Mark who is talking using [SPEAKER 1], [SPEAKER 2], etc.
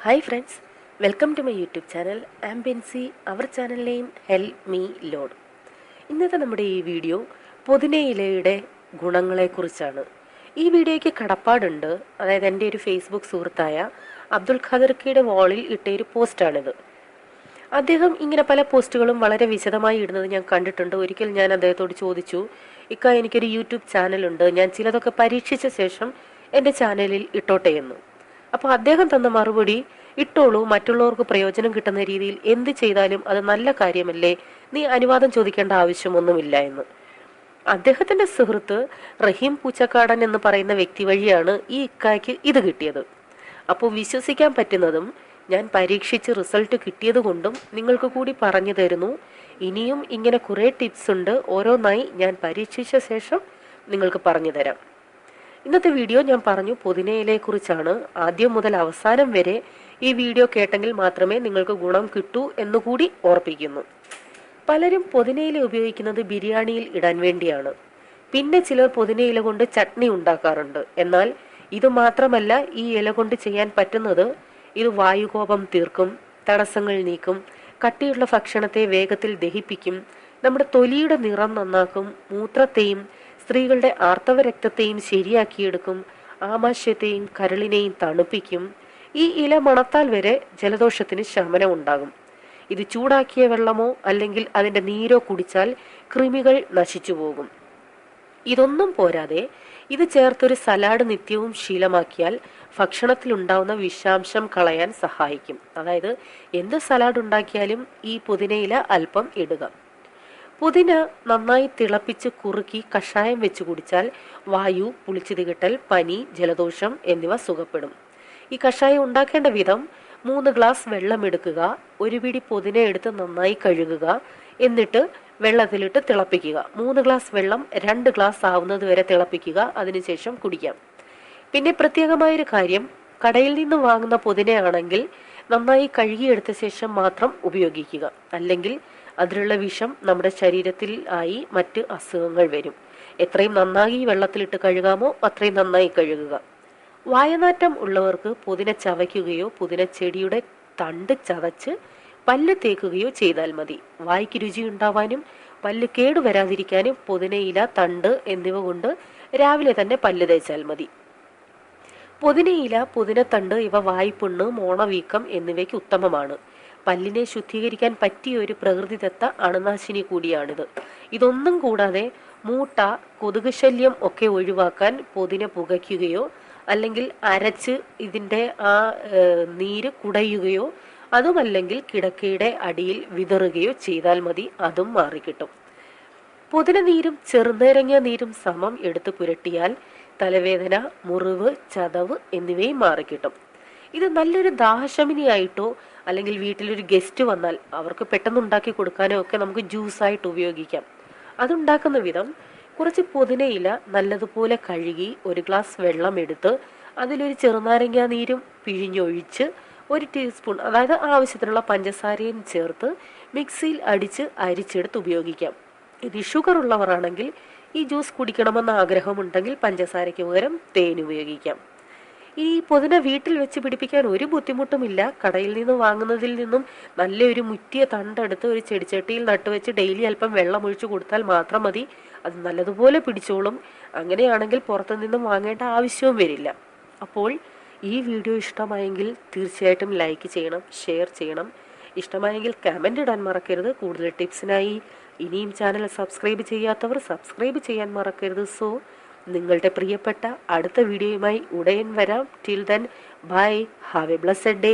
[SPEAKER 1] Hi friends, welcome to my YouTube channel. I am Bensi. Our channel name Help Me Lord. ഇന്നത്തെ നമ്മുടെ ഈ video പുതിനയിലയുടെ ഗുണങ്ങളെക്കുറിച്ചാണ്. ഈ വീഡിയോയ്ക്ക് കടപ്പാടുണ്ട്. അതായത് എൻ്റെ ഒരു ഫേസ്ബുക്ക് സുഹൃത്തായ അബ്ദുൽ ഖാദർക്കയുടെ വാളിൽ ഇട്ടൊരു പോസ്റ്റാണിത്. അദ്ദേഹം ഇങ്ങനെ പല പോസ്റ്റുകളും വളരെ വിശദമായി ഇടുന്നത് ഞാൻ കണ്ടിട്ടുണ്ട്. ഒരിക്കൽ ഞാൻ അദ്ദേഹത്തോട് ചോദിച്ചു, എനിക്കൊരു യൂട്യൂബ് ചാനലുണ്ട്, ഞാൻ ചിലതൊക്കെ പരീക്ഷിച്ച ശേഷം എൻ്റെ ചാനലിൽ ഇട്ടോട്ടെ എന്ന്. അപ്പോൾ അദ്ദേഹം തന്ന മറുപടി, ഇട്ടോളൂ, മറ്റുള്ളവർക്ക് പ്രയോജനം കിട്ടുന്ന രീതിയിൽ എന്ത് ചെയ്താലും അത് നല്ല കാര്യമല്ലേ, നീ അനുവാദം ചോദിക്കേണ്ട ആവശ്യമൊന്നുമില്ല എന്ന്. അദ്ദേഹത്തിന്റെ സുഹൃത്ത് റഹീം പൂച്ചക്കാടൻ എന്ന് പറയുന്ന വ്യക്തി വഴിയാണ് ഈ ഇക്കായ്ക്ക് ഇത് കിട്ടിയത്. അപ്പോൾ വിശ്വസിക്കാൻ പറ്റുന്നതും ഞാൻ പരീക്ഷിച്ച് റിസൾട്ട് കിട്ടിയത് കൊണ്ടും നിങ്ങൾക്ക് കൂടി പറഞ്ഞു തരുന്നു. ഇനിയും ഇങ്ങനെ കുറേ ടിപ്സ് ഉണ്ട്, ഓരോന്നായി ഞാൻ പരീക്ഷിച്ച ശേഷം നിങ്ങൾക്ക് പറഞ്ഞു തരാം. ഇന്നത്തെ വീഡിയോ ഞാൻ പറഞ്ഞു പുതിനയിലയെക്കുറിച്ചാണ്. ആദ്യം മുതൽ അവസാനം വരെ ഈ വീഡിയോ കേട്ടെങ്കിൽ മാത്രമേ നിങ്ങൾക്ക് ഗുണം കിട്ടൂ എന്നുകൂടി ഓർപ്പിക്കുന്നു. പലരും പുതിനയില ഉപയോഗിക്കുന്നത് ബിരിയാണിയിൽ ഇടാൻ വേണ്ടിയാണ്. പിന്നെ ചിലർ പുതിനയില കൊണ്ട് ചട്നി ഉണ്ടാക്കാറുണ്ട്. എന്നാൽ ഇത് മാത്രമല്ല ഈ ഇല കൊണ്ട് ചെയ്യാൻ പറ്റുന്നത്. ഇത് വായുകോപം തീർക്കും, തടസ്സങ്ങൾ നീക്കും, കട്ടിയുള്ള ഭക്ഷണത്തെ വേഗത്തിൽ ദഹിപ്പിക്കും, നമ്മുടെ തൊലിയുടെ നിറം നന്നാക്കും, മൂത്രത്തെയും സ്ത്രീകളുടെ ആർത്തവ രക്തത്തെയും ശരിയാക്കിയെടുക്കും, ആമാശയത്തെയും കരളിനെയും തണുപ്പിക്കും. ഈ ഇല മണത്താൽ വരെ ജലദോഷത്തിന് ശമനം ഉണ്ടാകും. ഇത് ചൂടാക്കിയ വെള്ളമോ അല്ലെങ്കിൽ അതിൻ്റെ നീരോ കുടിച്ചാൽ കൃമികൾ നശിച്ചു പോകും. ഇതൊന്നും പോരാതെ ഇത് ചേർത്തൊരു സലാഡ് നിത്യവും ശീലമാക്കിയാൽ ഭക്ഷണത്തിലുണ്ടാവുന്ന വിഷാംശം കളയാൻ സഹായിക്കും. അതായത് എന്ത് സലാഡ് ഉണ്ടാക്കിയാലും ഈ പുതിനയില അല്പം ഇടുക. പുതിന നന്നായി തിളപ്പിച്ച് കുറുക്കി കഷായം വെച്ച് കുടിച്ചാൽ വായു, പുളിച്ചിതികിട്ടൽ, പനി, ജലദോഷം എന്നിവ സുഖപ്പെടും. ഈ കഷായം ഉണ്ടാക്കേണ്ട വിധം: 3 ഗ്ലാസ് വെള്ളം എടുക്കുക, ഒരു പിടി പുതിന എടുത്ത് നന്നായി കഴുകുക, എന്നിട്ട് വെള്ളത്തിലിട്ട് തിളപ്പിക്കുക. 3 ഗ്ലാസ് വെള്ളം 2 ഗ്ലാസ് ആവുന്നത് വരെ തിളപ്പിക്കുക, അതിനുശേഷം കുടിക്കാം. പിന്നെ പ്രത്യേകമായൊരു കാര്യം, കടയിൽ നിന്ന് വാങ്ങുന്ന പുതിനയാണെങ്കിൽ നന്നായി കഴുകിയെടുത്ത ശേഷം മാത്രം ഉപയോഗിക്കുക. അല്ലെങ്കിൽ അതിലുള്ള വിഷം നമ്മുടെ ശരീരത്തിൽ ആയി മറ്റ് അസുഖങ്ങൾ വരും. എത്രയും നന്നായി വെള്ളത്തിലിട്ട് കഴുകാമോ അത്രയും നന്നായി കഴുകുക. വായനാറ്റം ഉള്ളവർക്ക് പുതിന ചവയ്ക്കുകയോ പുതിന ചെടിയുടെ തണ്ട് ചതച്ച് പല്ല് തേക്കുകയോ ചെയ്താൽ മതി. വായ്ക്ക് രുചി ഉണ്ടാവാനും പല്ല് കേടുവരാതിരിക്കാനും പുതിനയില, തണ്ട് എന്നിവ കൊണ്ട് രാവിലെ തന്നെ പല്ല് തേച്ചാൽ മതി. പുതിനയില, പുതിനത്തണ്ട് ഇവ വായ്പുണ്ണ്, മോണവീക്കം എന്നിവയ്ക്ക് ഉത്തമമാണ്. പല്ലിനെ ശുദ്ധീകരിക്കാൻ പറ്റിയ ഒരു പ്രകൃതിദത്ത അണുനാശിനി കൂടിയാണിത്. ഇതൊന്നും കൂടാതെ മൂട്ട, കൊതുക് ശല്യം ഒക്കെ ഒഴിവാക്കാൻ പുതിന പുകയ്ക്കുകയോ അല്ലെങ്കിൽ അരച്ച് ഇതിൻ്റെ നീര് കുടയുകയോ അതുമല്ലെങ്കിൽ കിടക്കയുടെ അടിയിൽ വിതറുകയോ ചെയ്താൽ മതി, അതും മാറിക്കിട്ടും. പുതിന നീരും ചെറുനാരങ്ങ നീരും സമം എടുത്ത് പുരട്ടിയാൽ തലവേദന, മുറിവ്, ചതവ് എന്നിവയും മാറിക്കിട്ടും. ഇത് നല്ലൊരു ദാഹശമിനിയായിട്ടോ അല്ലെങ്കിൽ വീട്ടിലൊരു ഗസ്റ്റ് വന്നാൽ അവർക്ക് പെട്ടെന്ന് ഉണ്ടാക്കി കൊടുക്കാനോ ഒക്കെ നമുക്ക് ജ്യൂസായിട്ട് ഉപയോഗിക്കാം. അതുണ്ടാക്കുന്ന വിധം: കുറച്ച് പുതിനയില നല്ലതുപോലെ കഴുകി 1 ഗ്ലാസ് വെള്ളം എടുത്ത് അതിലൊരു ചെറുനാരങ്ങ നീരും പിഴിഞ്ഞൊഴിച്ച് 1 ടീസ്പൂൺ, അതായത് ആവശ്യത്തിനുള്ള പഞ്ചസാരയും ചേർത്ത് മിക്സിയിൽ അടിച്ച് അരിച്ചെടുത്ത് ഉപയോഗിക്കാം. ഇത് ഷുഗർ ഉള്ളവരാണെങ്കിൽ ഈ ജ്യൂസ് കുടിക്കണമെന്ന ആഗ്രഹമുണ്ടെങ്കിൽ പഞ്ചസാരയ്ക്ക് പകരം തേൻ ഉപയോഗിക്കാം. ഈ പുതിന വീട്ടിൽ വെച്ച് പിടിപ്പിക്കാൻ ഒരു ബുദ്ധിമുട്ടുമില്ല. കടയിൽ നിന്ന് വാങ്ങുന്നതിൽ നിന്നും നല്ലൊരു മുറ്റിയ തണ്ടെടുത്ത് ഒരു ചെടിച്ചട്ടിയിൽ നട്ടുവെച്ച് ഡെയിലി അല്പം വെള്ളം ഒഴിച്ചു കൊടുത്താൽ മാത്രം മതി. അത് നല്ലതുപോലെ പിടിച്ചോളും. അങ്ങനെയാണെങ്കിൽ പുറത്തു നിന്നും വാങ്ങേണ്ട ആവശ്യവും വരില്ല. അപ്പോൾ ഈ വീഡിയോ ഇഷ്ടമായെങ്കിൽ തീർച്ചയായിട്ടും ലൈക്ക് ചെയ്യണം, ഷെയർ ചെയ്യണം. ഇഷ്ടമായെങ്കിൽ കമൻ്റ് ഇടാൻ മറക്കരുത്. കൂടുതൽ ടിപ്സിനായി ഇനിയും ചാനൽ സബ്സ്ക്രൈബ് ചെയ്യാത്തവർ സബ്സ്ക്രൈബ് ചെയ്യാൻ മറക്കരുത്. സോ നിങ്ങളുടെ പ്രിയപ്പെട്ട അടുത്ത വീഡിയോയുമായി ഉടൻ വരാം. Till then bye, have A blessed day.